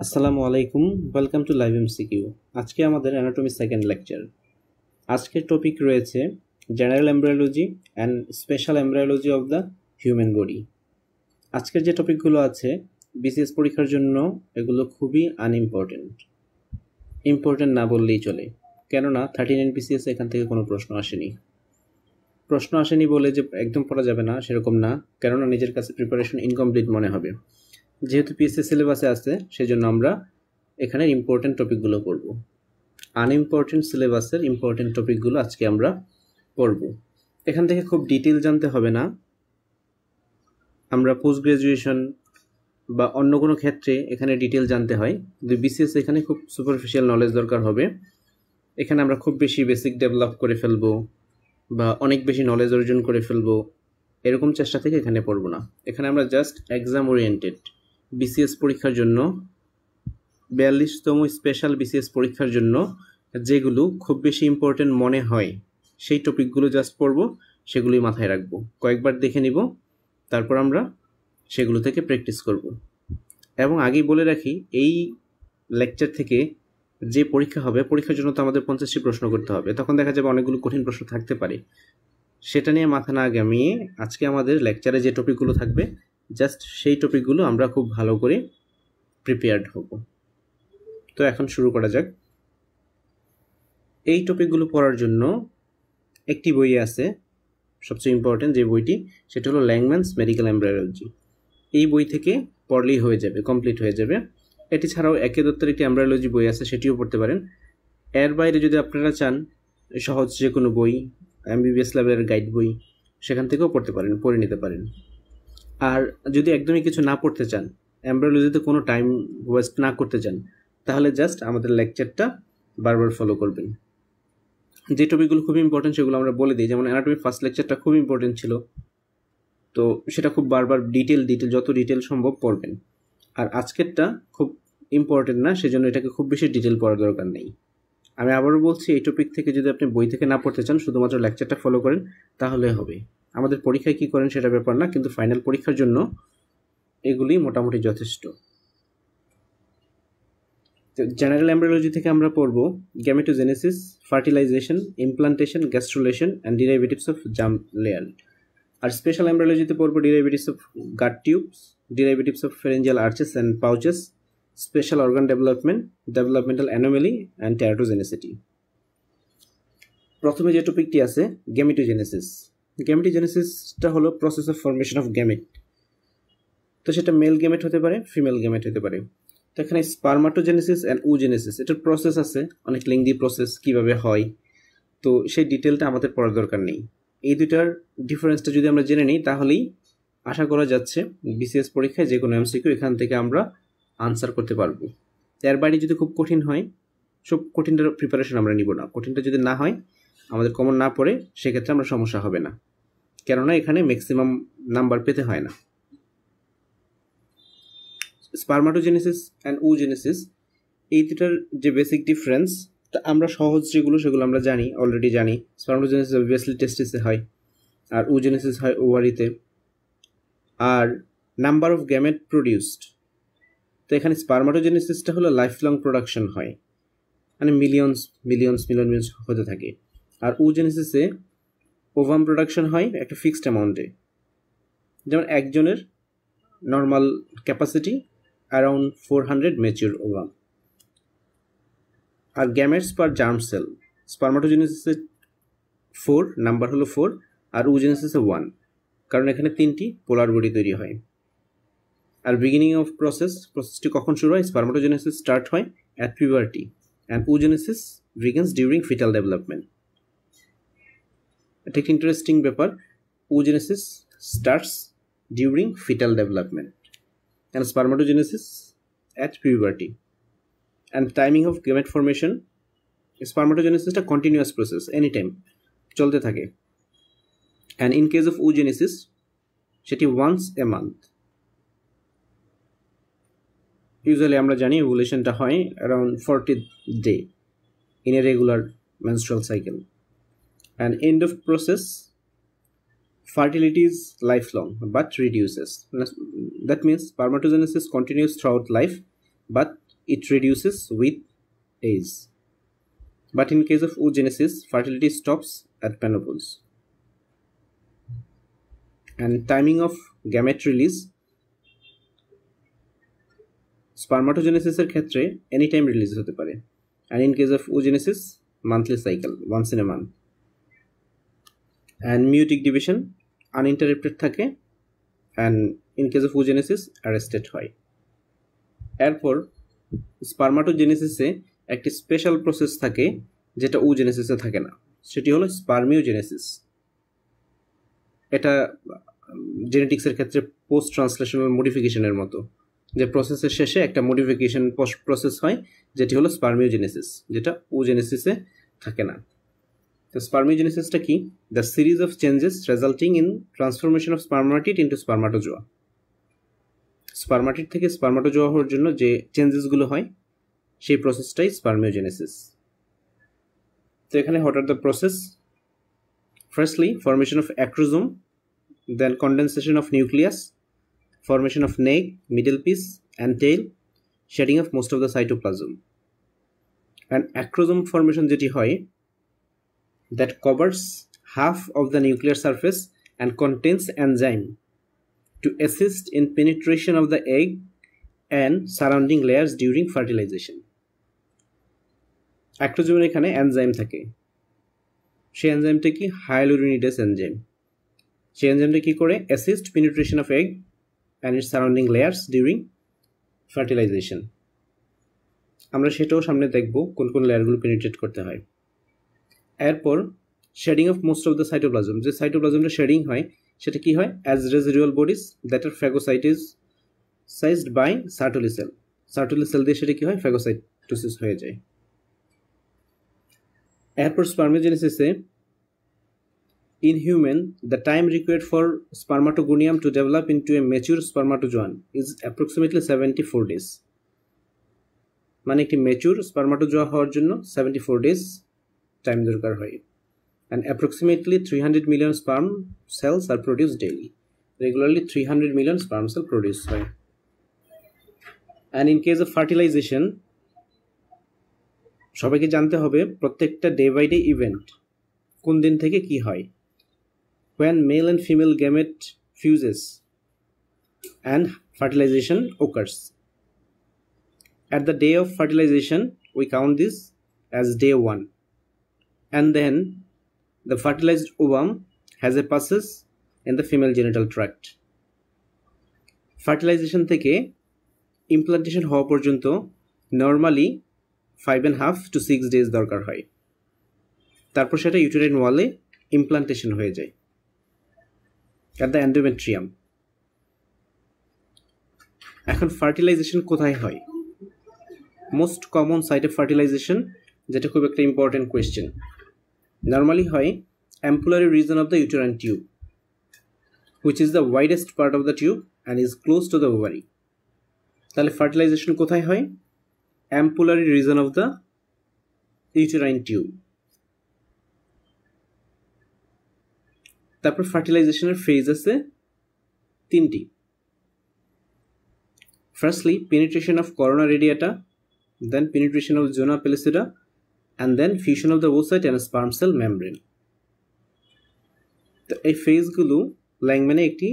আসসালামু আলাইকুম, welcome to live MCQ. আজকে আমাদের অ্যানাটমি সেকেন্ড লেকচার। আজকের টপিক রয়েছে general embryology and special embryology of the human body. আজকের যে টপিকগুলো আছে বিসিএস পরীক্ষার জন্য এগুলো খুবই আনইম্পর্টেন্ট, ইম্পর্টেন্ট না বললেই চলে, কেননা 39 বিসিএস এখান থেকে কোনো প্রশ্ন আসেনি বলে যে একদম পড়া যাবে না সেরকম না, কেননা নিজের কাছে প্রিপারেশন ইনকমপ্লিট মনে হবে। যেহেতু পিএসসি সিলেবাসে আছে সেজন্য আমরা এখানে ইম্পর্টেন্ট টপিকগুলো পড়ব। আনইম্পর্টেন্ট সিলেবাসের ইম্পর্টেন্ট টপিকগুলো আজকে আমরা পড়ব। এখান থেকে খুব ডিটেল জানতে হবে না, আমরা পোস্ট গ্রাজুয়েশন বা অন্য কোনো ক্ষেত্রে এখানে ডিটেল জানতে হয়, কিন্তু বিসিএস এখানে খুব সুপারফিশিয়াল নলেজ দরকার হবে। এখানে আমরা খুব বেশি বেসিক ডেভেলপ করে ফেলবো বা অনেক বেশি নলেজ অর্জন করে ফেলবো এরকম চেষ্টা থেকে এখানে পড়ব না। এখানে আমরা জাস্ট এক্সাম ওরিয়েন্টেড বিসিএস পরীক্ষার জন্য 42তম স্পেশাল বিসিএস পরীক্ষার জন্য যেগুলো খুব বেশি ইম্পর্টেন্ট মনে হয় সেই টপিকগুলো জাস্ট পড়ব, সেগুলোই মাথায় রাখবো, কয়েকবার দেখে নিব, তারপর আমরা সেগুলো থেকে প্র্যাকটিস করব। এবং আগেই বলে রাখি, এই লেকচার থেকে যে পরীক্ষা হবে, পরীক্ষার জন্য তো আমাদের 50টি প্রশ্ন করতে হবে, তখন দেখা যাবে অনেকগুলো কঠিন প্রশ্ন থাকতে পারে। সেটা নিয়ে মাথা না ঘামিয়ে আজকে আমাদের লেকচারে যে টপিকগুলো থাকবে জাস্ট সেই টপিকগুলো আমরা খুব ভালো করে প্রিপেয়ার্ড হব। তো এখন শুরু করা যাক। এই টপিকগুলো পড়ার জন্য একটি বই আছে সবচেয়ে ইম্পর্টেন্ট যে বইটি, সেটা হলো ল্যাংম্যানস মেডিকেল এমব্রায়োলজি। এই বই থেকে পড়লেই হয়ে যাবে, কমপ্লিট হয়ে যাবে। এটি ছাড়াও একে দত্তের একটি এমব্রায়োলজি বই আছে, সেটিও পড়তে পারেন। এর বাইরে যদি আপনারা চান সহজ যে কোনো বই, এমবিবিএস লেভেলের গাইড বই, সেখান থেকেও পড়ে নিতে পারেন। আর যদি একদমই কিছু না পড়তে চান, এমব্রায়োলজিতে কোনো টাইম ওয়েস্ট না করতে চান, তাহলে জাস্ট আমাদের লেকচারটা বারবার ফলো করবেন। যে টপিকগুলো খুব ইম্পর্টেন্ট সেগুলো আমরা বলে দিই, যেমন অ্যানাটমি ফার্স্ট লেকচারটা খুব ইম্পর্টেন্ট ছিল, তো সেটা খুব বারবার ডিটেল যত ডিটেল সম্ভব পড়বেন। আর আজকেরটা খুব ইম্পর্টেন্ট না, সেজন্য এটাকে খুব বেশি ডিটেল পড়ার দরকার নেই। আমি আবারও বলছি, এই টপিক থেকে যদি আপনি বই থেকে না পড়তে চান, শুধুমাত্র লেকচারটা ফলো করেন তাহলে হবে। আমাদের পরীক্ষায় কী করেন সেটা ব্যাপার না, কিন্তু ফাইনাল পরীক্ষার জন্য এগুলি মোটামুটি যথেষ্ট। জেনারেল এমব্রায়োলজি থেকে আমরা পড়ব gametogenesis, fertilization, implantation, gastrulation and derivatives of germ layer. আর স্পেশাল এমব্রায়োলজিতে পড়ব derivatives of gut tubes, derivatives of pharyngeal arches and pouches, special organ development, developmental anomaly and teratogenicity. প্রথমে যে টপিকটি আছে গ্যামেটোজেনেসিস। গ্যামেটোজেনেসিসটা হলো process of formation of gamete. তো সেটা মেল গ্যামেট হতে পারে, ফিমেল গ্যামেট হতে পারে। তো এখানে স্পারমাটোজেনেসিস অ্যান্ড ওজেনেসিস, এটার প্রসেস আছে, অনেক লেংদি প্রসেস, কিভাবে হয়, তো সেই ডিটেলটা আমাদের পড়ার দরকার নেই। এই দুটার ডিফারেন্সটা যদি আমরা জেনে নিই, তাহলেই আশা করা যাচ্ছে বিসিএস পরীক্ষায় যে কোনো এমসিকিউ এখান থেকে আমরা আনসার করতে পারবো। এর বাইরে যদি খুব কঠিন হয়, সব কঠিনটার প্রিপারেশন আমরা নিব না। কঠিনটা যদি না হয়, আমাদের কমন না পড়ে, সেক্ষেত্রে আমরা সমস্যা হবে না, কেননা এখানে ম্যাক্সিমাম নাম্বার পেতে হয় না। স্পারমাটোজেনেসিস অ্যান্ড ওজেনেসিস, এই দুটার যে বেসিক ডিফারেন্স, তা আমরা সহজ সেগুলো আমরা অলরেডি জানি। স্পারমাটোজেনেসিস অবভিয়াসলি টেস্টিসে হয়, আর ওজেনেসিস হয় ওভারিতে। আর নাম্বার অফ গ্যামেট প্রডিউসড, তো এখানে স্পারমাটোজেনেসিসটা হলো লাইফ লং প্রোডাকশন হয়, মানে মিলিয়নস হতে থাকে। আর ওজেনেসিসে ওভাম প্রোডাকশন হয় একটা ফিক্সড অ্যামাউন্টে, যেমন একজনের normal capacity around 400 mature ovum. আর গ্যামেটস পার জার্ম সেল, স্পারমাটোজেনেসিসে 4, নাম্বার হলো 4, আর ওজেনেসিসে 1, কারণ এখানে 3টি পোলার বডি তৈরি হয়। আর বিগিনিং অফ প্রসেসটি কখন শুরু হয়? স্পারমাটোজেনেসিস স্টার্ট হয় at puberty and oogenesis begins during fetal development. এটা একটা ইন্টারেস্টিং ব্যাপার, oogenesis starts during fetal development and spermatogenesis at puberty. And timing of gamete formation, স্পারমাটোজেনেসিসটা কন্টিনিউয়াস প্রসেস, এনি টাইম চলতে থাকে। And in case of oogenesis সেটি once a month. Usually আমরা জানি ওভুলেশনটা হয় around 40th day in a regular menstrual cycle. And end of process, fertility is lifelong but reduces. That means spermatogenesis continues throughout life but it reduces with age. But in case of oogenesis, fertility stops at menopause. And timing of gamete release, spermatogenesis এর ক্ষেত্রে any time release হতে পারে, and in case of oogenesis monthly cycle, once in a month. And meiotic division uninterrupted থাকে, and in case of oogenesis arrested হয়. এরপর স্পারমাটোজেনেসিসে একটি special process থাকে যেটা oogenesisে থাকে না, সেটি হলো স্পারমিওজেনেসিস। এটা জেনেটিক্সের ক্ষেত্রে পোস্ট ট্রান্সলেশনাল মডিফিকেশনের মতো, যে প্রসেসের শেষে একটা মডিফিকেশন প্রসেস হয়, যেটি হলো স্পারমিওজেনেসিস, যেটা oogenesisে থাকে না। তো স্পারমিওজেনেসিসটা কি? The series of changes resulting in transformation of spermatid into spermatozoa. Spermatid থেকে স্পারমাটোজোয়া হওয়ার জন্য যে চেঞ্জেসগুলো হয় সেই প্রসেসটাই স্পারমিওজেনেসিস। তো এখানে what are the process? Firstly formation of acrosome, then condensation of nucleus, formation of neck, middle piece and tail, shedding of most of the cytoplasm. And acrosome formation যেটি হয়, that covers half of the nuclear surface and contains enzyme to assist in penetration of the egg and surrounding layers during fertilization. acrosome এখানে enzyme থাকে, সেই এনজাইমটা কি? hyaluronidase enzyme। সেই এনজাইমটা কি করে? assist penetration of egg and its surrounding layers during fertilization. আমরা সেটাও সামনে দেখব কোন কোন লেয়ারগুলো পেনিট্রেট করতে হয়। এরপর shedding of most of the cytoplasm, যে সাইটোপ্লাজমটা শেডিং হয় সেটা কি হয়? As residual bodies that are phagocytosed by Sertoli cell. Sertoli cell দিয়ে সেটা কি হয়? ফ্যাগোসাইটোসিস হয়ে যায়। এরপর স্পারমিওজেনেসিসে in human, the time required for spermatogonium to develop into a mature spermatozoan is approximately 74 days. মানে একটি ম্যাচিউর স্পারমাটোজোয়া হওয়ার জন্য 74 days টাইম দরকার হয়। And approximately 300 million sperm cells are produced daily. Regularly 300 million sperm cells produced হয়। And in case of fertilization, সবাইকে জানতে হবে প্রত্যেকটা ডে বাই ডে ইভেন্ট কোন দিন থেকে কি হয়। When male and female gamete fuses and fertilization occurs. At the day of fertilization, we count this as day 1. And then the fertilized ovum has a passes in the female genital tract. Fertilization থেকে implantation হওয়া পর্যন্ত normally 5.5 to 6 days দরকার হয়। তারপর সেটা uterine ওয়ালে implantation হয়ে যায় at the endometrium. এখন ফার্টিলাইজেশন কোথায় হয়? Most common site of fertilization, যেটা খুব একটা ইম্পর্টেন্ট কোয়েশ্চেন, নর্মালি হয় ampullary region of the uterine tube, which is the widest part of the tube and is close to the ovary. তাহলে fertilization কোথায় হয়? Ampullary region of the uterine tube. তারপর ফার্টিলাইজেশনের phase আছে 3টি। Firstly penetration of corona radiata, then penetration of zona pellucida, and then fusion of the oocyte and sperm cell membrane. তো এই ফেজগুলো ল্যাংম্যানে একটি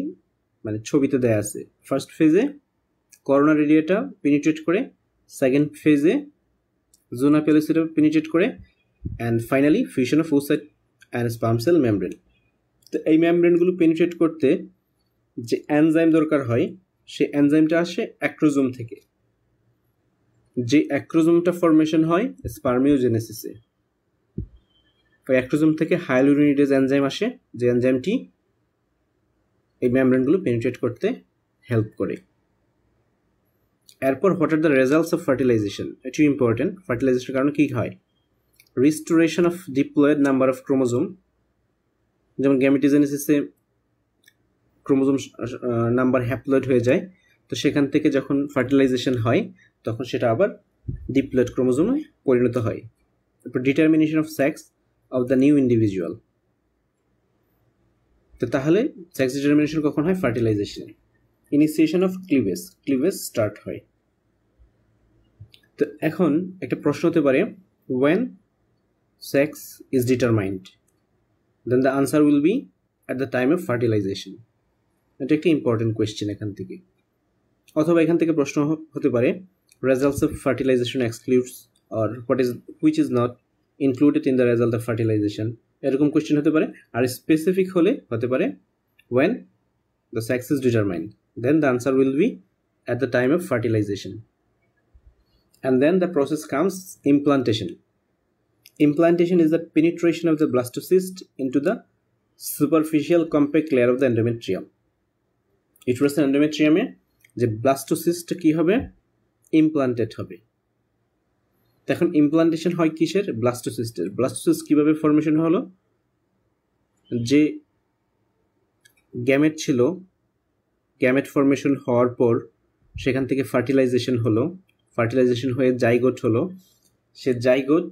ছবিতে দেয়া আছে। ফার্স্ট ফেজে করোনা রেডিয়াটা পেনিট্রেট করে, সেকেন্ড ফেজে জোনা পেলিসিডা পেনিট্রেট করে, and finally fusion of oocyte and sperm cell membrane. তো এই মেমব্রেনগুলো পেনিট্রেট করতে যে এনজাইম দরকার হয়, সেই এনজাইমটা আসে অ্যাক্রোজোম থেকে। যে অ্যাক্রোজোমটা ফরমেশন হয় স্পারমিওজেনেসিসে, ওই অ্যাক্রোজোম থেকে হায়ালুরোনিডেজ এনজাইম আসে, যে এনজাইমটি এই মেমব্রেনগুলো পেনিট্রেট করতে হেল্প করে। এরপর what are the results of fertilization, এটিও ইম্পর্টেন্ট। ফার্টিলাইজেশনের কারণে কী হয়? Restoration of diploid number of chromosome, যেমন গ্যামেটোজেনেসিসে ক্রোমোজোম নাম্বার হ্যাপ্লয়েড হয়ে যায়, তো সেখান থেকে যখন ফার্টিলাইজেশন হয় তখন সেটা আবার ডিপ্লয়েড ক্রোমোজোমে পরিণত হয়। তারপর determination of sex of the new individual. তো তাহলে সেক্স ডিটারমিনেশন কখন হয়? ফার্টিলাইজেশনে। Initiation of cleavage, cleavage start হয়। তো এখন একটা প্রশ্ন হতে পারে when sex is determined then the answer will be at the time of fertilization. এটা একটা ইম্পর্টেন্ট কোয়েশ্চেন এখান থেকে। অথবা এখান থেকে প্রশ্ন হতে পারে results of fertilization excludes or which is not included in the result of fertilization, এরকম কোয়েশ্চেন হতে পারে। আর স্পেসিফিক হতে পারে when the sex is determined then the answer will be at the time of fertilization. And then the process comes implantation. Implantation is the penetration of the blastocyst into the superficial compact layer of the endometrium. Uterus endometrium এ যে blastocyst কি হবে, implanted হবে। এখন implantation হয় কিসের? ব্লাস্টোসিস্টের। Blastocyst কিভাবে formation হলো? যে গ্যামেট ছিল, গ্যামেট ফর্মেশন হওয়ার পর সেখান থেকে ফার্টিলাইজেশন হলো, ফার্টিলাইজেশন হয়ে জাইগোট হলো, সে জাইগোট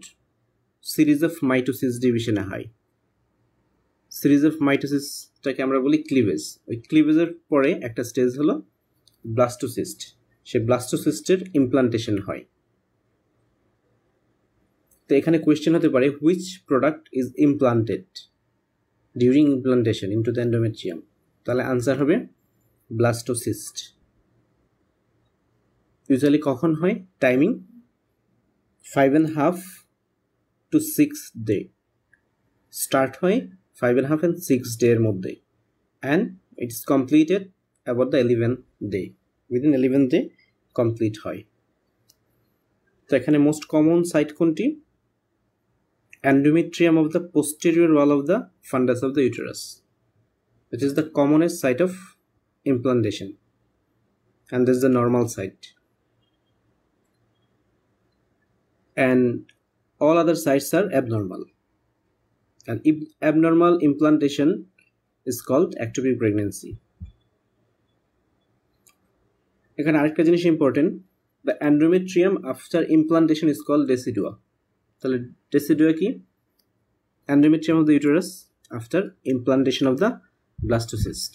সিরিজ অফ মাইটোসিস ডিভিশনে হয়। সিরিজ অফ মাইটোসিসটাকে আমরা বলি ক্লিভেজ। ওই ক্লিভেজের পরে একটা স্টেজ হলো ব্লাস্টোসিস্ট, সে ব্লাস্টোসিস্টের ইমপ্লান্টেশন হয়। তো এখানে কোয়েশ্চেন হতে পারে which product is implanted during implantation into the endometrium, তাহলে আনসার হবে ব্লাস্টোসিস্ট। ইউজুয়ালি কখন হয়? টাইমিং 5.5 to 6 day, স্টার্ট হয় 5.5 and 6 day এর মধ্যে, and it's completed about the 11th day, within 11th day complete হয়। তো এখানে মোস্ট কমন সাইট কোনটি? endometrium of the posterior wall of the fundus of the uterus. It is the commonest site of implantation, and this is the normal site, and all other sites are abnormal, and abnormal implantation is called ectopic pregnancy. এখানে আরেকটা জিনিস important, the endometrium after implantation is called decidua. তাহলে decidua কি? endometrium of the uterus after implantation of the blastocyst.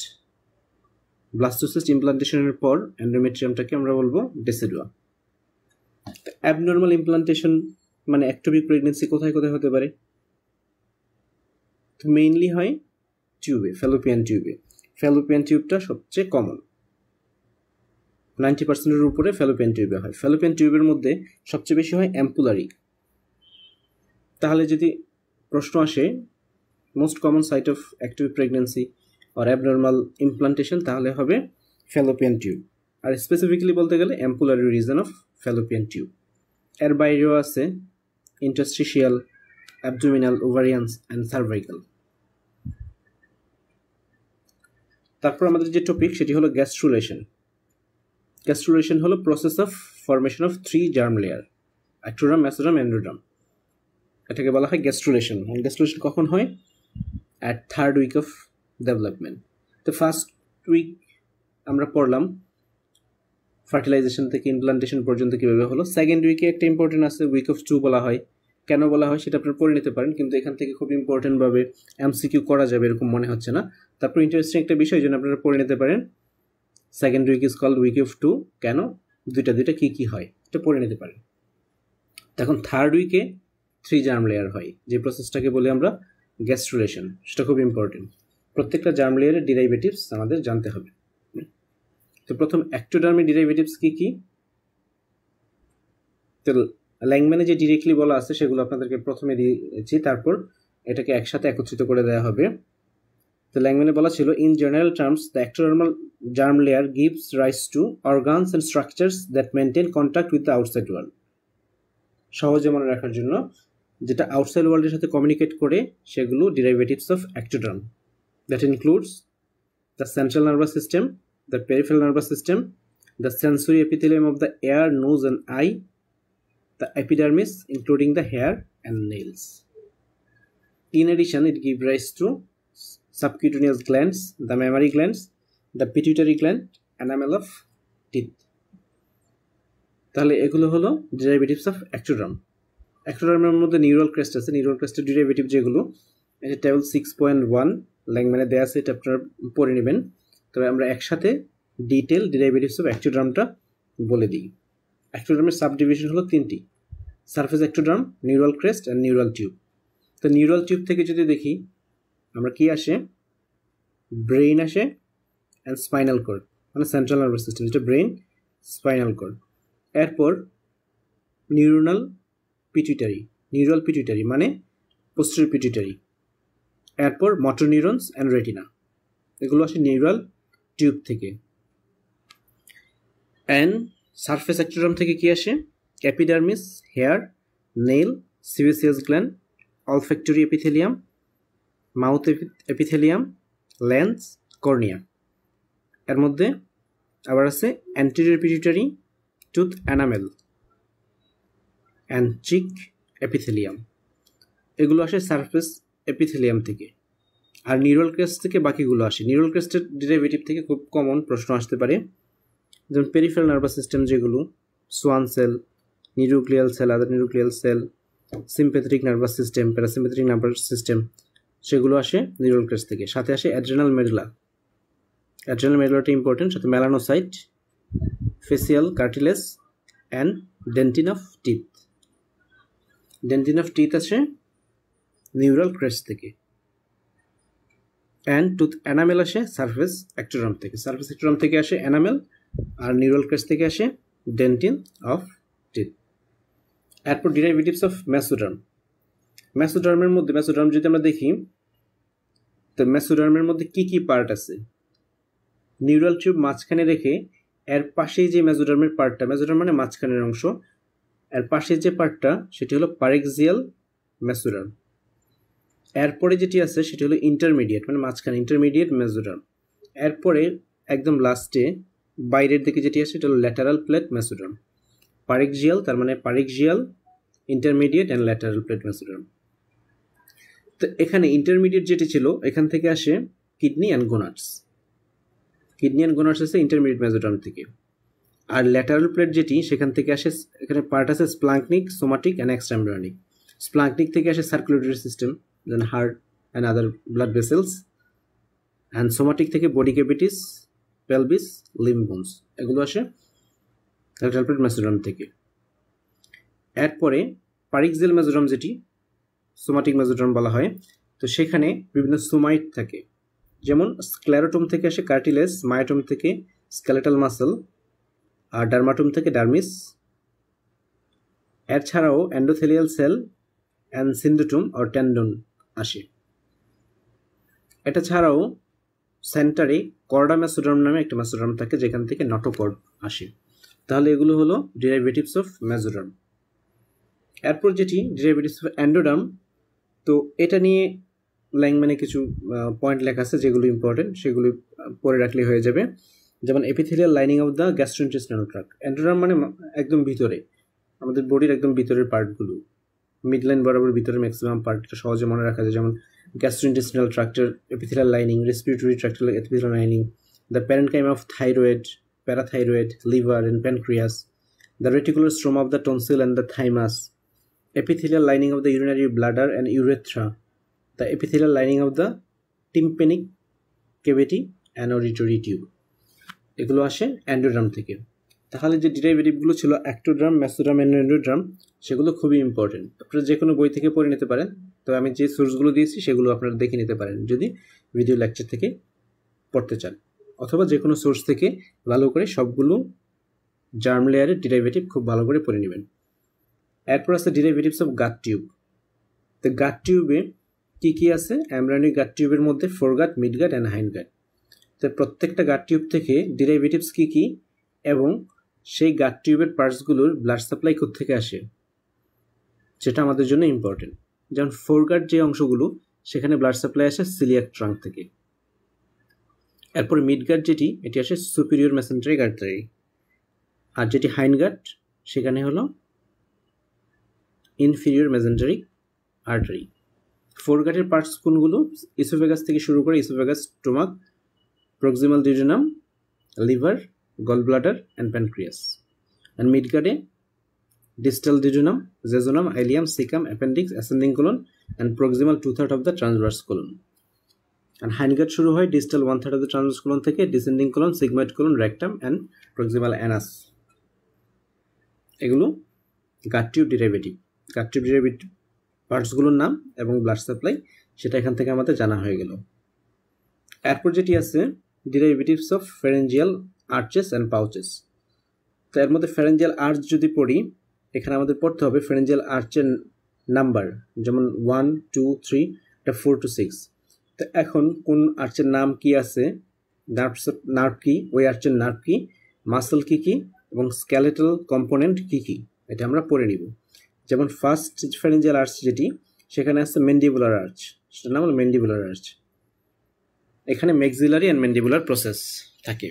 blastocyst implantationের পর endometriumটাকে আমরা বলবো decidua. abnormal implantation মানে ectopic pregnancy কোথায় কোথায় হতে পারে? তো মেইনলি হয় টিউবে, ফ্যালোপিয়ান টিউবে। ফ্যালোপিয়ান টিউবটা সবচেয়ে কমন, 90%-এর উপরে ফ্যালোপিয়ান টিউবে হয়। ফ্যালোপিয়ান টিউবের মধ্যে সবচেয়ে বেশি হয় অ্যাম্পুলারি। তাহলে যদি প্রশ্ন আসে most common site of ectopic pregnancy or abnormal implantation, তাহলে হবে ফ্যালোপিয়ান টিউব। আর স্পেসিফিক্যালি বলতে গেলে ampullary region of Fallopian tube. এর বাইরেও আছে interstitial, abdominal, ovarian and cervical. তারপর আমাদের যে টপিক সেটি হলো গ্যাস্ট্রুলেশন। গ্যাস্ট্রুলেশন হলো process of formation of 3 germ layer, ectoderm, mesoderm, endoderm. এটাকে বলা হয় গ্যাস্ট্রুলেশন। গ্যাস্ট্রুলেশন কখন হয়? At 3rd week of development. তো ফার্স্ট উইক আমরা পড়লাম ফার্টিলাইজেশন থেকে ইমপ্লান্টেশন পর্যন্ত কীভাবে হলো। সেকেন্ড উইকে একটা ইম্পর্টেন্ট আছে, উইক অফ 2 বলা হয়। কেন বলা হয় সেটা আপনারা পড়ে নিতে পারেন, কিন্তু এখান থেকে খুব ইম্পর্টেন্টভাবে MCQ করা যাবে এরকম মনে হচ্ছে না। তারপর ইন্টারেস্টিং একটা বিষয় জন্য আপনারা পড়ে নিতে পারেন, second week is called week of 2। কেন? দুইটা কী হয় এটা পড়ে নিতে পারেন। তখন 3rd উইকে 3 জার্ম লেয়ার হয়, যে প্রসেসটাকে বলি আমরা গ্যাস্ট্রুলেশন। সেটা খুব ইম্পর্টেন্ট। প্রত্যেকটা জার্ম লেয়ারের ডিরাইভেটিভস আমাদের জানতে হবে। তো প্রথম অ্যাক্টোডার্মের ডিরাইভেটিভস কী কী? তো ল্যাংম্যানে যে ডিরেক্টলি বলা আছে সেগুলো আপনাদেরকে প্রথমে দিয়েছি, তারপর এটাকে একসাথে একত্রিত করে দেওয়া হবে। তো ল্যাংম্যানে বলা ছিল, in general terms the ectodermal germ layer gives rise to organs and structures that maintain contact with the outside world. সহজে মনে রাখার জন্য, যেটা আউটসাইড ওয়ার্ল্ডের সাথে কমিউনিকেট করে সেগুলো derivatives of ectoderm. That includes the central nervous system, the peripheral nervous system, the sensory epithelium of the ear, nose and eye, the epidermis including the hair and nails. In addition, it gives rise to subcutaneous glands, the mammary glands, the pituitary gland, enamel of teeth. তাহলে এগুলো হলো derivatives of ectoderm. ectodermের মধ্যে neural crest আছে, neural ক্রেস্টের derivative যেগুলো, এটা table 6.1 ল্যাংম্যানে দেওয়া আছে, এটা আপনারা পড়ে নেবেন। তবে আমরা একসাথে ডিটেল ডেরিভেটিভস অফ ectodermটা বলে দিই। অ্যাক্টোডার্মের সাব ডিভিশন হলো তিনটি, surface ectoderm, neural crest and neural tube. তো নিউরাল টিউব থেকে যদি দেখি আমরা কি আসে, ব্রেইন আসে অ্যান্ড স্পাইনাল কর্ড, মানে সেন্ট্রাল নার্ভাস সিস্টেম, যেটা ব্রেইন, স্পাইনাল কর্ড। এরপর নিউরাল পিটুইটারি মানে পোস্টেরিয়র পিটুইটারি। এরপর মোটর নিউরনস অ্যান্ড রেটিনা, এগুলো আসে নিউরাল টিউব থেকে। অ্যান্ড সারফেস অ্যাক্টোডার্ম থেকে কি আসে, epidermis, hair, nail, sebaceous gland, olfactory epithelium, mouth epithelium, lens, cornea. এর মধ্যে আবার আছে anterior pituitary, tooth enamel and cheek epithelium, এগুলো আসে সারফেস এপিথেলিয়াম থেকে। আর নিউরাল ক্রেস্ট থেকে বাকিগুলো আসে। নিউরাল ক্রেস্টের ডেরিভেটিভ থেকে খুব কমন প্রশ্ন আসতে পারে, যেমন পেরিফেরাল নার্ভাস সিস্টেম যেগুলো, Schwann cell, neuroglial cell, other neuroglial cell, sympathetic nervous system, parasympathetic nervous system, সেগুলো আসে নিউরাল ক্রেস্ট থেকে। সাথে আসে অ্যাড্রেনাল মেডুলাটা ইম্পর্টেন্ট, সাথে melanocyte, facial cartilage and dentin of teeth আসে নিউরাল ক্রেস্ট থেকে। অ্যান্ড টুথ এনামেল আসে সারফেস অ্যাক্টোডার্ম থেকে আসে এনামেল, আর নিউরাল ক্রেস্ট থেকে আসে ডেন্টিন অফ টিথ। এরপর ডিরাইভেটিভস অফ মেসোডার্মের মধ্যে, মেসোডার্ম যদি আমরা দেখি, তো মেসোডার্মের মধ্যে কি কি পার্ট আছে, নিউরাল টিউব মাঝখানে রেখে এর পাশেই যে মেসোডার্মের পার্টটা, মেসোডার্ম মানে মাঝখানের অংশ, এর পাশে যে পার্টটা সেটি হলো পারেক্সিয়াল মেসোডার্ম। এরপরে যেটি আছে সেটি হলো ইন্টারমিডিয়েট, মানে মাঝখানে ইন্টারমিডিয়েট মেসোডার্ম। এরপরে একদম লাস্টে বাইরের দিকে যেটি আছে সেটা হলো ল্যাটারাল প্লেট মেসোডার্ম। পারেক্সিয়াল তার মানে paraxial, intermediate and lateral plate mesoderm. তো এখানে ইন্টারমিডিয়েট যেটি ছিল এখান থেকে আসে কিডনি অ্যান্ড গোনাডস আছে ইন্টারমিডিয়েট মেসোডার্ম থেকে। আর ল্যাটারাল প্লেট যেটি, সেখান থেকে আসে, এখানে পার্ট আছে স্প্লাঙ্কনিক, সোমাটিক অ্যান্ড এক্সট্রাএমব্রায়োনিক। স্প্লাঙ্কনিক থেকে আসে circulatory system, then heart and other blood vessels, and somatic থেকে body cavities, pelvis, limb bones, এগুলো আসে ল্যাটারাল প্লেট মেসোডার্ম থেকে। এরপরে পারেক্সিয়াল মেসোডার্ম যেটি সোমাটিক মেসোডার্ম বলা হয়, তো সেখানে বিভিন্ন সোমাইট থাকে, যেমন স্ক্লেরোটোম থেকে আসে কার্টিলেজ, মায়োটোম থেকে স্কেলেটাল মাসল, আর ডার্মাটোম থেকে ডার্মিস। এছাড়াও endothelial cell and syndetome or tendon আসে। এটা ছাড়াও সেন্টারে কর্ডা মেসোডার্ম নামে একটা মেসোডার্ম থাকে, যেখান থেকে নটোকর্ড আসে। তাহলে এগুলো হলো ডেরিভেটিভস অফ মেসোডার্ম। এরপর যেটি ডেরিভেটিভস অফ এন্ডোডার্ম, তো এটা নিয়ে ল্যাংম্যানে কিছু পয়েন্ট লেখা আছে যেগুলো ইম্পর্টেন্ট, সেগুলো পরে রাখলে হয়ে যাবে। যেমন epithelial lining of the gastrointestinal tract. Endoderm মানে একদম ভিতরে, আমাদের বডির একদম ভিতরের পার্টগুলো, মিডলাইন বরাবর ভিতরে ম্যাক্সিমাম পার্টটা সহজে মনে রাখা যায়, যেমন গ্যাস্ট্রোইন্টেস্টিনাল ট্র্যাক্টের এপিথেলিয়াল লাইনিং, রেসপিরেটরি ট্র্যাক্টের epithelial lining, the parenchyma of thyroid, parathyroid, liver and pancreas, the reticular stroma of the tonsil and the thymus, epithelial lining of the urinary bladder and urethra, the epithelial lining of the tympanic cavity and auditory tube, এগুলো আসে endoderm থেকে। তাহলে যে ডেরিভেটিভগুলো ছিল ectoderm, mesoderm and endoderm, সেগুলো খুবই important. আপনারা যে কোনো বই থেকে পড়ে নিতে পারেন, তবে আমি যে সোর্সগুলো দিয়েছি সেগুলো আপনারা দেখে নিতে পারেন যদি ভিডিও লেকচার থেকে পড়তে চান, অথবা যে কোনো সোর্স থেকে ভালো করে সবগুলো জার্ম লেয়ারের ডেরিভেটিভ খুব ভালো করে পড়ে নেবেন। এরপর আছে ডেরিভেটিভস অফ গাট টিউব। তো গাট টিউবে কী কী আছে, এমব্রায়োনিক গাট টিউবের মধ্যে ফোরগাট, মিডগাট অ্যান্ড হাইন্ডগাট। তো প্রত্যেকটা গাট টিউব থেকে ডেরিভেটিভস কী কী এবং সেই গাট টিউবের পার্টসগুলোর ব্লাড সাপ্লাই কোত্থেকে আসে সেটা আমাদের জন্য ইম্পর্টেন্ট। যেমন ফোরগাট যে অংশগুলো, সেখানে ব্লাড সাপ্লাই আসে সিলিয়াক ট্রাঙ্ক থেকে। এরপর মিডগাট যেটি, এটি আসে সুপিরিয়র মেসেন্টারিক আর্টারি। আর যেটি হাইন্ডগাট, সেখানে হলো ইনফিরিয়র মেসেন্টারিক আর্টারি। ফোরগাটের পার্টস কোনগুলো, ইসোফেগাস থেকে শুরু করে oesophagus, stomach, proximal duodenum, liver, gall bladder and pancreas. And মিডগাটে distal duodenum, jejunum, ileum, caecum, appendix, ascending colon and proximal 2/3 of the transverse colon. And hindgut শুরু হয় distal 1/3 of the transverse colon থেকে, descending colon, sigmoid colon, rectum and proximal anus. এগুলো gut tube derivative. Gut tube derivative পার্টসগুলোর নাম এবং blood supply সেটা এখান থেকে আমাদের জানা হয়ে গেল। এরপর যেটি আছে derivatives of pharyngeal arches and pouches. তো এর মধ্যে ফ্যারেঞ্জিয়াল আর্চ যদি পড়ি, এখানে আমাদের পড়তে হবে ফ্যারেঞ্জিয়াল আর্চের নাম্বার, যেমন 1 2 3 এটা 4 to 6। তো এখন কোন আর্চের নাম কি আছে, নার্ভ কি, ওই আর্চের নার্ভ কি, মাসল কি কি এবং স্কেলেটাল কম্পোনেন্ট কি কি, এটা আমরা পড়ে নিব। যেমন ফার্স্ট ফ্যারেঞ্জিয়াল আর্চ যেটি, সেখানে আছে ম্যান্ডিবুলার আর্চ, সেটার নাম হলো ম্যান্ডিবুলার আর্চ। এখানে ম্যাক্সিলারি অ্যান্ড ম্যান্ডিবুলার প্রসেস থাকে।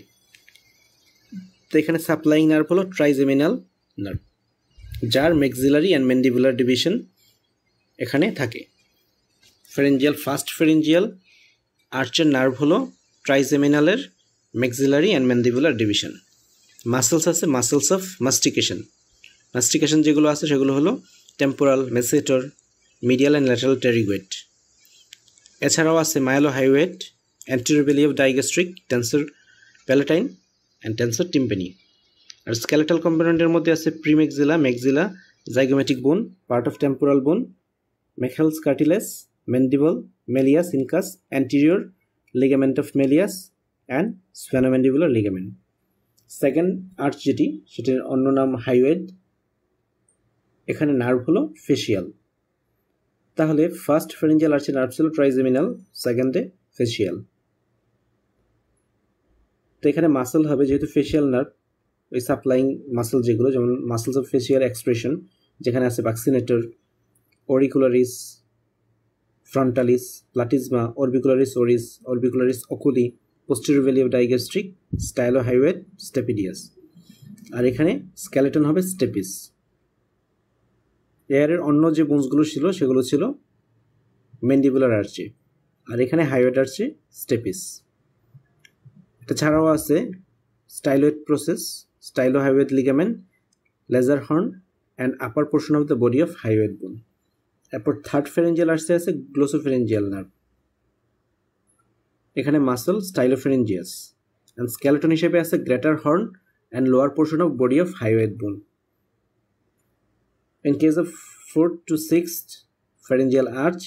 তো এখানে সাপ্লাইং নার্ভ হলো ট্রাইজেমিনাল নার্ভ, যার ম্যাক্সিলারি অ্যান্ড ম্যান্ডিবুলার ডিভিশন এখানে থাকে। ফার্স্ট ফ্যারেঞ্জিয়াল আর্চের নার্ভ হলো ট্রাইজেমিনালের maxillary and mandibular division. Muscles আছে, মাসেলস অফ মাস্টিকেশন যেগুলো আছে সেগুলো হলো temporal, masseter, medial and lateral pterygoid. এছাড়াও আছে mylohyoid, anterior belly of digastric, tensor palatine and tensor tympani। আর স্কেলেটাল কম্পোনেন্টের মধ্যে আছে premaxilla, maxilla, zygomatic bone, part of temporal bone, Meckel's cartilage, mandible, malleus incus, anterior ligament of malleus and sphenomandibular ligament. Second arch যেটি, সেটির অন্য নাম হাইওয়েড। এখানে nerve হলো ফেসিয়াল। তাহলে ফার্স্ট ফ্যারেঞ্জিয়াল আর্চের নার্ভ ছিল ট্রাইজেমিনাল, সেকেন্ডে ফেসিয়াল। তো এখানে মাসল হবে, যেহেতু ফেসিয়াল নার্ভ, ওই সাপ্লাইং মাসল যেগুলো, যেমন মাসলস অফ ফেসিয়াল এক্সপ্রেশন, যেখানে আছে বাক্সিনেটর, অরিকুলারিস ফ্রন্টালিস, প্লাটিজমা, orbicularis Oris, orbicularis অকুলি, posterior valley of ডাইগ্যাস্ট্রিক, স্টাইলোহাইওয়েড, স্টেপিডিয়াস। আর এখানে স্কেলেটন হবে স্টেপিস। এয়ারের অন্য যে বোনসগুলো ছিল সেগুলো ছিল ম্যান্ডিবুলার আর্চে, আর এখানে হাইওয়েড আর্চে স্টেপিস। এটা ছাড়াও আছে styloid process, stylohyoid ligament, lesser horn and upper portion of the body of hyoid bone. এরপর থার্ড ফ্যারেঞ্জিয়াল আর্চে আছে গ্লোসোফ্যারেঞ্জিয়াল নার্ভ। এখানে মাসল স্টাইলোফ্যারেঞ্জিয়াস অ্যান্ড স্কেলেটন হিসেবে আছে greater horn and lower portion of body of hyoid bone. In case of 4th to 6th pharyngeal arch,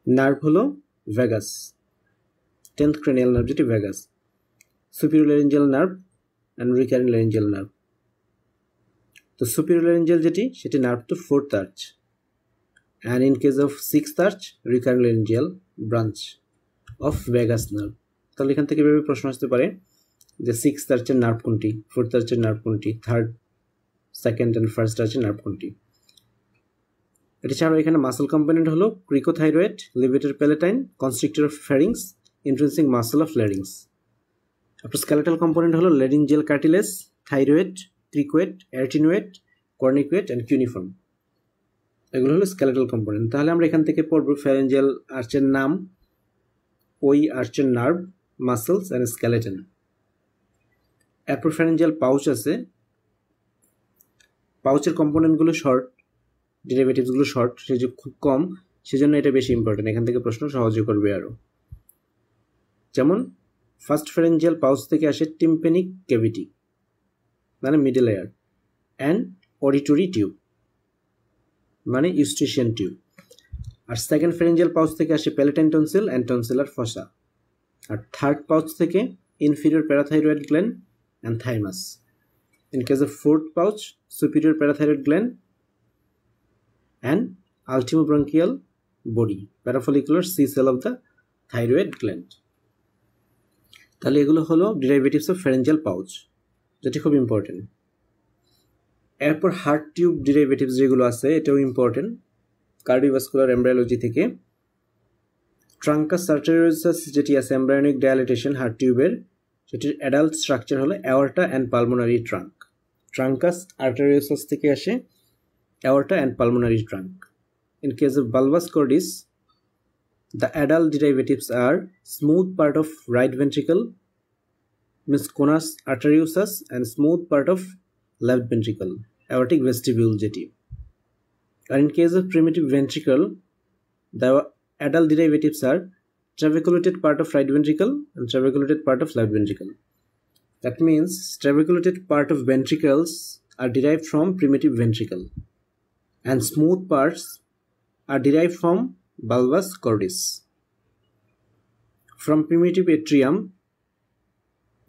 nerve হলো vagus, 10th cranial nerve যেটি vagus, superior laryngeal nerve and recurrent laryngeal nerve। তো superior laryngeal যেটি, সেটি nerve তো 4th arch, and in case of 6th arch, recurrent laryngeal branch of vagus nerve। তাহলে এখান থেকে এভাবে প্রশ্ন আসতে পারে যে 6th arch-এর নার্ভ কোনটি, 4th arch-এর নার্ভ কোনটি, থার্ড, সেকেন্ড অ্যান্ড ফার্স্ট আর্চের নার্ভ কোনটি। এটি ছাড়াও এখানে মাসল কম্পোনেন্ট হলো cricothyroid, levator palatine, constrictor of pharynx, intrinsic muscle of larynx. আপনার স্কেলেটাল কম্পোনেন্ট হলো laryngeal cartilage, thyroid, cricoid, arytenoid, corniculate and cuneiform. এগুলো হলো স্কেলেটাল কম্পোনেন্ট। তাহলে আমরা এখান থেকে পড়ব ফ্যারেঞ্জিয়াল আর্চের নাম, ওই আর্চের নার্ভ, মাসলস অ্যান্ড স্কেলেটন। এরপর ফ্যারেঞ্জিয়াল পাউচ আছে। পাউচের কম্পোনেন্টগুলো শর্ট, ডেরিভেটিভসগুলো শর্ট, সেজন্য খুব কম, সেজন্য এটা বেশি ইম্পর্টেন্ট। এখান থেকে প্রশ্ন সহজে করবে আরও। যেমন ফার্স্ট ফ্যারেঞ্জিয়াল পাউচ থেকে আসে টিম্পেনিক ক্যাভিটি মানে middle ear, and auditory tube মানে ইউস্ট্রিশিয়ান টিউব। আর সেকেন্ড ফ্যারেঞ্জিয়াল পাউচ থেকে আসে palatine tonsil and tonsillar fossa. আর থার্ড পাউচ থেকে inferior parathyroid gland and thymus. In case of fourth pouch, superior parathyroid gland and ultimobronchial body, parafollicular C cell of the thyroid gland। তাহলে এগুলো হলো derivatives of pharyngeal pouch, যেটি খুব important. এরপর heart tube derivatives যেগুলো আছে, এটাও important cardiovascular embryology থেকে। ট্রাঙ্কাস আর্টেরিওসাস যেটি আছে, এমব্রায়োনিক ডায়ালিটেশন হার্ট টিউবের, সেটির অ্যাডাল্ট স্ট্রাকচার হলো aorta and pulmonary trunk. Truncus arteriosus থেকে আসে aorta and pulmonary trunk. In case of bulbus cordis, the adult derivatives are smooth part of right ventricle means conus arteriosus and smooth part of left ventricle, aortic vestibule যেটি। আর in case of primitive ventricle, the adult derivatives are trabeculated part of right ventricle and trabeculated part of left ventricle. That means trabeculated part of ventricles are derived from primitive ventricle and smooth parts are derived from bulbus cordis. From primitive atrium,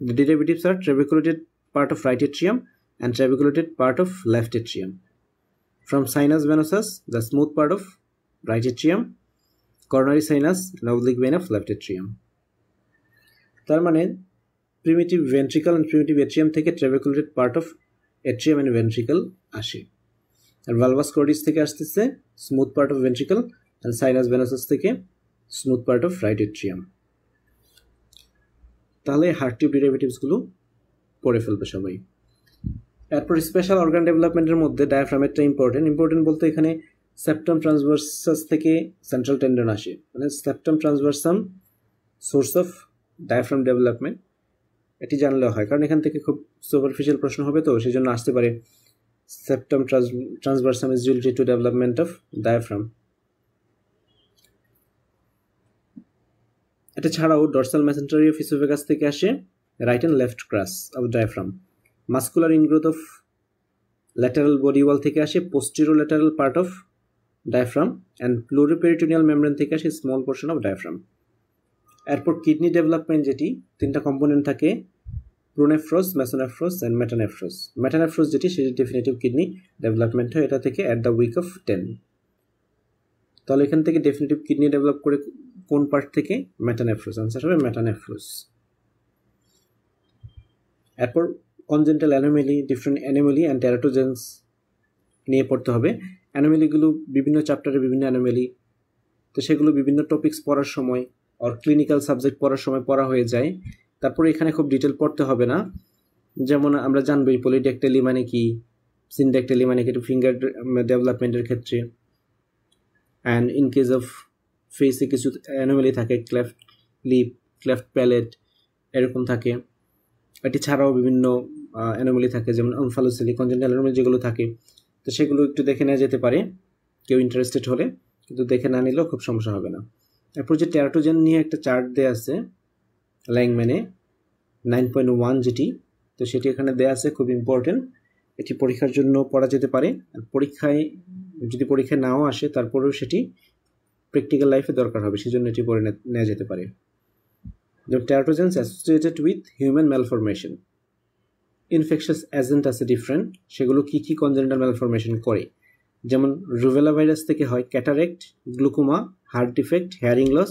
the derivatives are trabeculated part of right atrium and trabeculated part of left atrium. From sinus venosus, the smooth part of right atrium, coronary sinus and oblique vein of left atrium. তার মানে primitive ventricle and primitive atrium থেকে trabeculated part of atrium and ventricle আসে, আর valvus cordis থেকে আসতেছে smooth part of ventricle and sinus venosus থেকে smooth part of right atrium. তাহলে heart tube ডেরিভেটিভসগুলো পড়ে ফেলবে সবাই। এরপর স্পেশাল অর্গান ডেভেলপমেন্টের মধ্যে ডায়াফ্রামেরটা ইম্পর্টেন্ট বলতে এখানে সেপ্টাম ট্রান্সভার্সাস থেকে সেন্ট্রাল টেন্ডন আসে, মানে septum transversum source of diaphragm development, এটি জানলেও হয় কারণ এখান থেকে খুব সুপারফিশিয়াল প্রশ্ন হবে, তো সেই জন্য আসতে পারে septum transversum is related to development of diaphragm. এটা ছাড়াও ডরসাল মেসেন্টারি অফ ইসোফেগাস থেকে আসে right and left crus of diaphragm. Muscular ingrowth of lateral body wall থেকে আসে posterior lateral part of diaphragm and pleuroperitoneal membrane থেকে আসে small portion of diaphragm. এরপর kidney development, যেটি তিনটা কম্পোনেন্ট থাকে, প্রোনেফ্রোস, মেসোনেফ্রোস অ্যান্ড মেটানেফ্রোস। মেটানেফ্রোস যেটি সেটি ডেফিনেটিভ কিডনি ডেভেলপমেন্ট হয় এটা থেকে অ্যাট দ্য উইক অফ 10। তাহলে এখান থেকে ডেফিনেটিভ কিডনি ডেভেলপ করে কোন পার্ট থেকে? মেটানেফ্রোস, আনসার হবে মেটানেফ্রোস। এরপর congenital anomaly, different anomaly and teratogens নিয়ে পড়তে হবে। অ্যানোমেলিগুলো বিভিন্ন চ্যাপ্টারে বিভিন্ন অ্যানোমেলি, তো সেগুলো বিভিন্ন টপিকস পড়ার সময় আর ক্লিনিক্যাল সাবজেক্ট পড়ার সময় পড়া হয়ে যায়। তারপরে এখানে খুব ডিটেল পড়তে হবে না, যেমন আমরা জানবই পলিড্যাকটাইলি মানে কি, সিনড্যাকটাইলি মানে কি ফিঙ্গার ডেভেলপমেন্টের ক্ষেত্রে, অ্যান্ড ইন কেস অফ ফেসে কিছু অ্যানোমেলি থাকে, ক্লেফট লিপ, ক্লেফট প্যালেট এরকম থাকে। এটি ছাড়াও বিভিন্ন অ্যানোমেলি থাকে যেমন অমফালোসেলি, কনজেন্টাল অ্যানোমেলি যেগুলো থাকে, তো সেগুলো একটু দেখে নেওয়া যেতে পারে কেউ ইন্টারেস্টেড হলে, কিন্তু দেখে না নিলেও খুব সমস্যা হবে না। এরপর যে টেরাটোজেন নিয়ে একটা চার্ট দেওয়া আছে ল্যাংম্যানে 9.1 যেটি, তো সেটি এখানে দেওয়া আছে, খুব ইম্পর্টেন্ট। এটি পরীক্ষার জন্য পড়া যেতে পারে, আর পরীক্ষায় যদি পরীক্ষায় নাও আসে তারপরেও সেটি প্র্যাকটিক্যাল লাইফে দরকার হবে, সেজন্য এটি পড়ে নেওয়া যেতে পারে। যেমন teratogens associated with human malformation, infectious agent আছে ডিফারেন্ট, সেগুলো কী কী কনজেনিটাল ম্যালফরমেশন করে, যেমন রুবেলা ভাইরাস থেকে হয় cataract, glaucoma, heart defect, hearing loss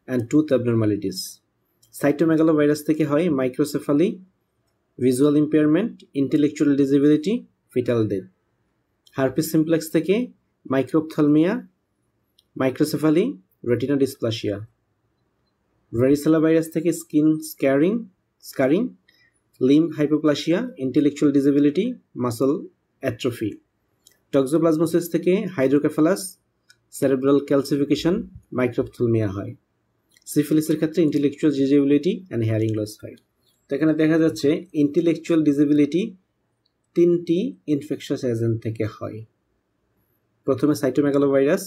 and tooth abnormalities. Cytomegalo virus থেকে হয় microcephaly, visual impairment, intellectual disability, fetal death. Herpes simplex থেকে microphthalmia, microcephaly, retina dysplasia. Varicella virus থেকে skin scarring, limb hypoplasia, intellectual disability, muscle atrophy. Toxoplasmosis থেকে hydrocephalus, cerebral calcification, microphthalmia হয়। সিফিলিসের ক্ষেত্রে intellectual disability and hearing loss হয়। তো এখানে দেখা যাচ্ছে ইন্টেলেকচুয়াল ডিসেবিলিটি 3টি ইনফেকশাস এজেন্ট থেকে হয়, প্রথমে cytomegalo virus,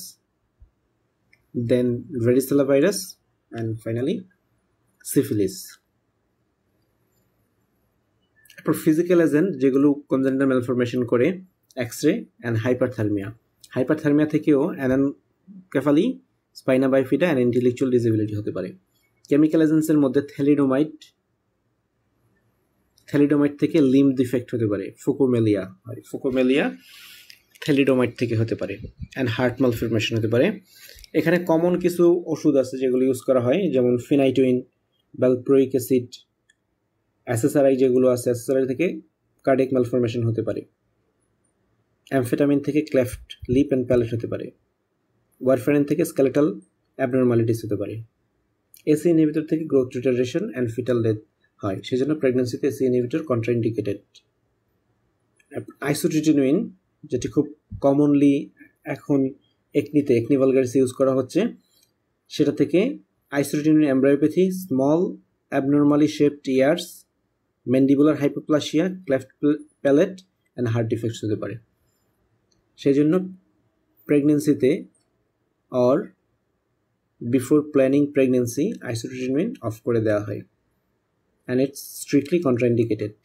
then varicella virus and finally syphilis. এরপর ফিজিক্যাল এজেন্ট যেগুলো কনজেনিটাল ম্যালফরমেশন করে, এক্স-রে অ্যান্ড হাইপারথার্মিয়া। হাইপারথার্মিয়া থেকেও anencephaly, spina bifida and intellectual disability হতে পারে। কেমিক্যাল এজেন্টসের মধ্যে থ্যালিডোমাইট থেকে লিম্ব ডিফেক্ট হতে পারে, ফোকোমেলিয়া থ্যালিডোমাইট থেকে হতে পারে, অ্যান্ড হার্ট মালফরমেশন হতে পারে। এখানে কমন কিছু ওষুধ আছে যেগুলো ইউজ করা হয়, যেমন ফিনাইটোইন, ভ্যালপ্রোইক অ্যাসিড, এসএসআরআই যেগুলো আছে, এসএসআরআই থেকে কার্ডিয়াক মালফরমেশন হতে পারে। অ্যামফেটামিন থেকে ক্লেফট লিপ অ্যান্ড প্যালেট হতে পারে। ওয়ারফারিন থেকে স্কেলেটাল অ্যাবনর্মালিটিস হতে পারে। এসি ইনহিবিটর থেকে growth retardation and fetal death হয়, সেজন্য প্রেগন্যান্সিতে এসি ইনহিবিটর কন্ট্রাইন্ডিকেটেড। আইসোট্রিটিনোইন যেটি খুব কমনলি এখন একনি ভালগারিস ইউজ করা হচ্ছে, সেটা থেকে isotretinoin embryopathy, small abnormally shaped ears, mandibular hypoplasia, cleft palate and heart defects হতে পারে। সেই জন্য প্রেগনেন্সিতে or before planning pregnancy isotretinoin off করে দেওয়া হয়, অ্যান্ড ইটস স্ট্রিক্টলি কন্ট্রাইন্ডিকেটেড।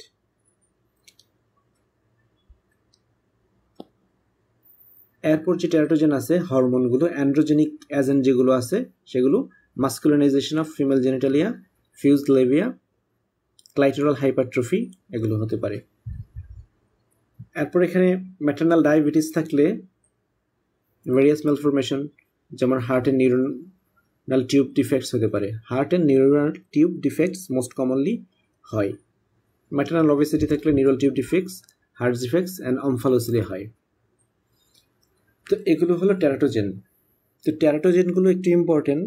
এরপর যে টেরাটোজেন আছে হরমোনগুলো, অ্যান্ড্রোজেনিক এজেন্ট যেগুলো আছে সেগুলো masculinization of female genitalia, fused labia, clitoral hypertrophy এগুলো হতে পারে। এরপর এখানে ম্যাটারনাল ডায়াবেটিস থাকলে ভেরিয়াস ম্যালফরমেশন, যেমন heart and neuronal tube defects হতে পারে। Heart and neuronal tube defects most commonly হয়। ম্যাটারনাল ওবেসিটি থাকলে neural tube defects, heart defects and omphalocele হয়। তো এগুলো হলো টেরাটোজেন। তো টেরাটোজেনগুলো একটু important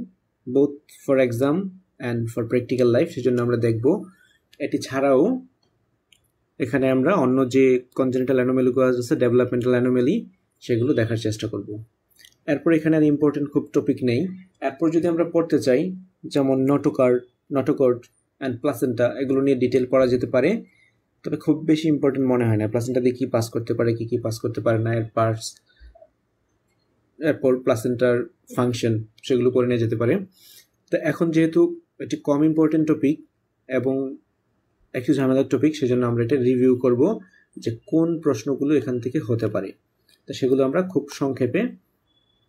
both for exam and for practical life, সেজন্য আমরা দেখব। এটি ছাড়াও এখানে আমরা অন্য যে কনজেনিটাল অ্যানোমেলিগুলো আছে, ডেভেলপমেন্টাল অ্যানোমেলি, সেগুলো দেখার চেষ্টা করব। এরপর এখানে আর ইম্পর্টেন্ট খুব টপিক নেই। এরপর যদি আমরা পড়তে চাই, যেমন নটোকর্ড অ্যান্ড প্লাসেন্টা, এগুলো নিয়ে ডিটেল পড়া যেতে পারে, তবে খুব বেশি ইম্পর্টেন্ট মনে হয় না। প্লাসেন্টা দিয়ে কী পাস করতে পারে, কী পাস করতে পারে না, এর পার্টস, এরপর প্লাসেন্টার ফাংশন, সেগুলো করে নিয়ে যেতে পারে। তো এখন যেহেতু এটি কম ইম্পর্টেন্ট টপিক এবং একটু ঝামেলার টপিক, সেজন্য আমরা এটা রিভিউ করব যে কোন প্রশ্নগুলো এখান থেকে হতে পারে। তো সেগুলো আমরা খুব সংক্ষেপে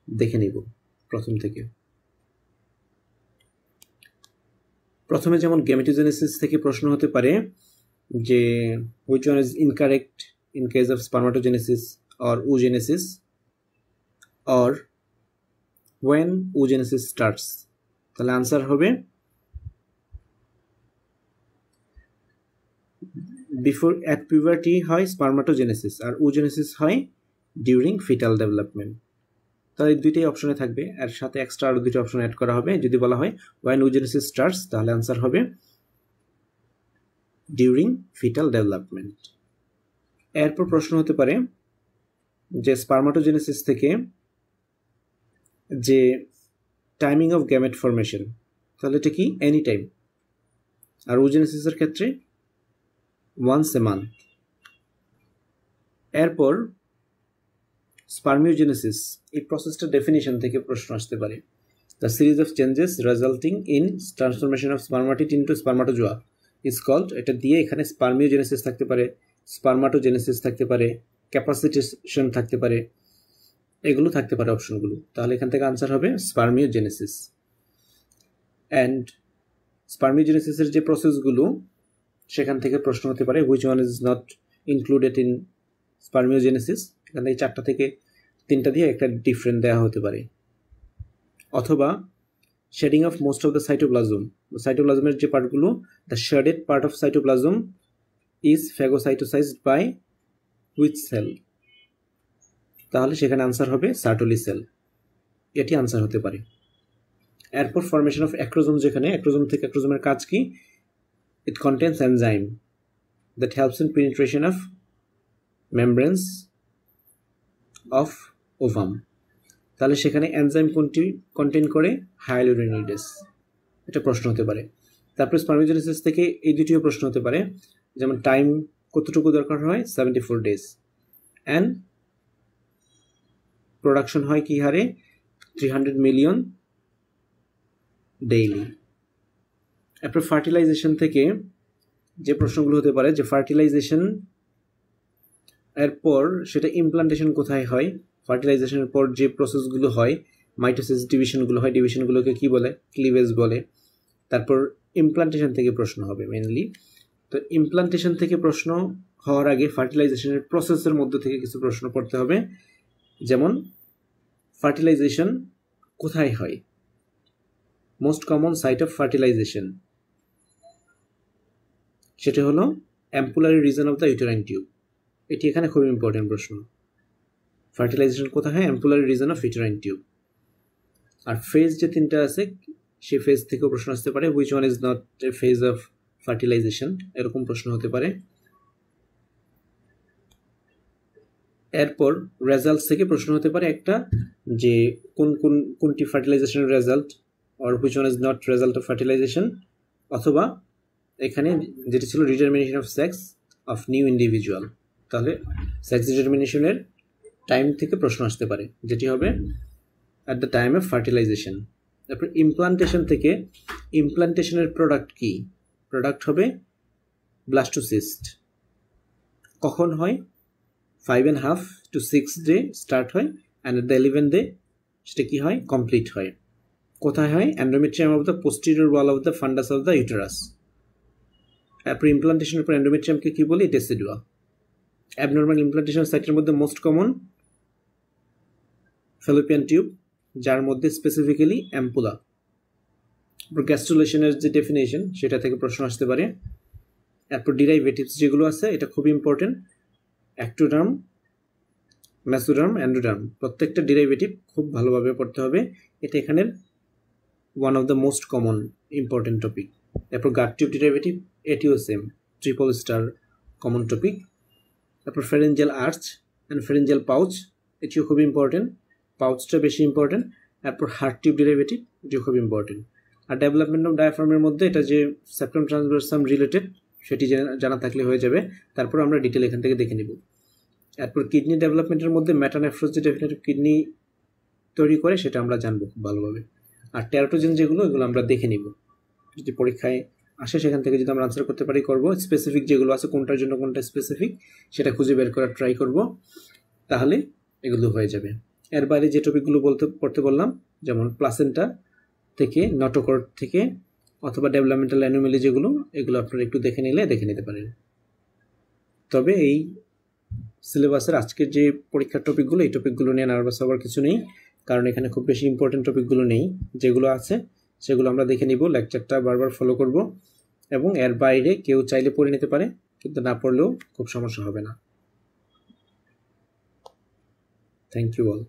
দেখে নিব প্রথম থেকে। প্রথমে যেমন গ্যামেটোজেনেসিস থেকে প্রশ্ন হতে পারে যে which one is incorrect in case of spermatogenesis or oogenesis, or when oogenesis starts। তাহলে আনসার হবে বিফোর অ্যাট পিউবার্টি হয় স্পার্মাটোজেনেসিস, আর oogenesis হয় ডিউরিং ফিটাল ডেভেলপমেন্ট। তাহলে দুইটাই অপশনে থাকবে, এর সাথে এক্সট্রা আরও দুটো অপশন অ্যাড করা হবে। যদি বলা হয় when oogenesis starts, তাহলে আনসার হবে ডিউরিং ফিটাল ডেভেলপমেন্ট। এরপর প্রশ্ন হতে পারে যে স্পার্মাটোজেনেসিস থেকে যে টাইমিং অফ গ্যামেট ফরমেশন, তাহলে এটা কি এনি টাইম, আর oogenesisের ক্ষেত্রে ওয়ান্স এ মান্থ। এরপর স্পার্মিওজেনেসিস, এই প্রসেসটার ডেফিনিশন থেকে প্রশ্ন আসতে পারে। The series of changes resulting in transformation of spermatid into spermatozoa is called. এটা দিয়ে এখানে স্পার্মিওজেনেসিস থাকতে পারে, স্পার্মাটোজেনেসিস থাকতে পারে, ক্যাপাসিটেশন থাকতে পারে, এগুলো থাকতে পারে অপশনগুলো। তাহলে এখান থেকে আনসার হবে স্পার্মিওজেনেসিস। অ্যান্ড স্পার্মিওজেনেসিসের যে প্রসেসগুলো, সেখান থেকে প্রশ্ন হতে পারে which one is not included in spermiogenesis. এখান থেকে 4টা থেকে 3টা দিয়ে একটা ডিফারেন্ট দেওয়া হতে পারে। অথবা shedding of most of the cytoplasm, সাইটোপ্লাজমের যে পার্টগুলো, the shedded part of cytoplasm is phagocytosized by which cell, তাহলে সেখানে আনসার হবে সার্টোলি সেল। এটি আনসার হতে পারে। এরপর ফরমেশন অফ অ্যাক্রোজোম, যেখানে অ্যাক্রোজোম থেকে অ্যাক্রোজোমের কাজ কি, it contains enzyme that helps in penetration of membranes of ovum, তাহলে সেখানে এনজাইম কোনটি কন্টেন করে, হায়ালুরোনিডেস, এটা প্রশ্ন হতে পারে। তারপরে স্পার্মিওজেনেসিস থেকে এই দুটিও প্রশ্ন হতে পারে, যেমন টাইম কতটুকু দরকার হয়, 74 days, অ্যান্ড প্রোডাকশন হয় কি হারে, 300 মিলিয়ন ডেইলি। এরপর ফার্টিলাইজেশন থেকে যে প্রশ্নগুলো হতে পারে, যে ফার্টিলাইজেশন এরপর সেটা ইমপ্লান্টেশন কোথায় হয়, ফার্টিলাইজেশনের পর যে প্রসেসগুলো হয়, মাইটোসিস ডিভিশনগুলো হয়, ডিভিশনগুলোকে কি বলে, ক্লিভেজ বলে। তারপর ইমপ্লান্টেশন থেকে প্রশ্ন হবে মেইনলি। তো ইমপ্লান্টেশন থেকে প্রশ্ন হওয়ার আগে ফার্টিলাইজেশনের প্রসেসের মধ্যে থেকে কিছু প্রশ্ন পড়তে হবে, যেমন ফার্টিলাইজেশন কোথায় হয়, most common site of fertilization, সেটা হলো ampullary region of the uterine tube. এটি এখানে খুব ইম্পর্টেন্ট প্রশ্ন। ফার্টিলাইজেশন কোথায় হয়, ampullary region of uterine tube. আর ফেজ যে 3টা আছে, সেই ফেজ থেকেও প্রশ্ন আসতে পারে, which one is not a phase of fertilization, এরকম প্রশ্ন হতে পারে। এরপর রেজাল্টস থেকে প্রশ্ন হতে পারে একটা, যে কোনটি ফার্টিলাইজেশনের result, or which one is not result of fertilization. অথবা এখানে যেটি ছিল determination of sex of new individual, তাহলে সেক্স ডিটারমিনেশনের টাইম থেকে প্রশ্ন আসতে পারে, যেটি হবে at the time of fertilization. তারপর ইমপ্লান্টেশন থেকে ইমপ্লান্টেশনের প্রোডাক্ট কি, প্রোডাক্ট হবে ব্লাস্টোসিস্ট। কখন হয়, 5.5 to 6 ডে স্টার্ট হয়, অ্যান্ড দ্য 11th ডে সেটা কি হয়, কমপ্লিট হয়। কোথায় হয়, endometrium of the posterior wall of the ফান্ডাস of the uterus. তারপর ইমপ্লান্টেশনের পর এন্ডোমেট্রিয়ামকে কি বলি, ডেসিডুয়া। অ্যাবনর্মাল ইমপ্লান্টেশন সাইটের মধ্যে মোস্ট কমন ফ্যালোপিয়ান টিউব, যার মধ্যে স্পেসিফিক্যালি অ্যাম্পুলা। গ্যাস্ট্রুলেশনের যে ডেফিনেশন সেটা থেকে প্রশ্ন আসতে পারে। এরপর ডিরাইভেটিভস যেগুলো আছে এটা খুব ইম্পর্টেন্ট, অ্যাক্টোডার্ম, মেসোডার্ম, অ্যান্ডোডার্ম, প্রত্যেকটা ডিরাইভেটিভ খুব ভালোভাবে পড়তে হবে। এটা এখানের one of the most common important topic. এরপর গাট টিউব ডিরাইভেটিভ, এটিও same, triple star common topic. তারপর pharyngeal arch and pharyngeal pouch, এটিও খুব ইম্পর্টেন্ট, পাউচটা বেশি ইম্পর্টেন্ট। এরপর হার্ট টিউব ডেরিভেটিভ, এটিও খুব ইম্পর্টেন্ট। আর ডেভেলপমেন্ট অফ ডায়াফ্রামের মধ্যে এটা যে সেপ্টাম ট্রান্সভার্সাম রিলেটেড সেটি জানা থাকলে হয়ে যাবে। তারপর আমরা ডিটেল এখান থেকে দেখে নিব। এরপর কিডনি ডেভেলপমেন্টের মধ্যে মেটানেফ্রোস যে ডেফিনেটিভ কিডনি তৈরি করে সেটা আমরা জানবো খুব ভালোভাবে। আর টেরাটোজেন যেগুলো, এগুলো আমরা দেখে নিব, যদি পরীক্ষায় আসে সেখান থেকে যদি আমরা আনসার করতে পারি করবো। স্পেসিফিক যেগুলো আছে কোনটার জন্য কোনটা স্পেসিফিক সেটা খুঁজে বের করার ট্রাই করব, তাহলে এগুলো হয়ে যাবে। এর বাইরে যে টপিকগুলো পড়তে বললাম, যেমন প্লাসেন্টা থেকে, নটোকর্ড থেকে, অথবা ডেভেলপমেন্টাল অ্যানোমালি যেগুলো, এগুলো আপনারা একটু দেখে নিতে পারেন। তবে এই সিলেবাসের আজকের যে পরীক্ষার টপিকগুলো, এই টপিকগুলো নিয়ে নার্ভাস হওয়ার কিছু নেই, কারণ এখানে খুব বেশি ইম্পর্টেন্ট টপিকগুলো নেই। যেগুলো আছে সেগুলো আমরা দেখে নিব, লেকচারটা বারবার ফলো করব, এবং এর বাইরে কেউ চাইলে পড়ে নিতে পারে, কিন্তু না পড়লেও খুব সমস্যা হবে না। Thank you all.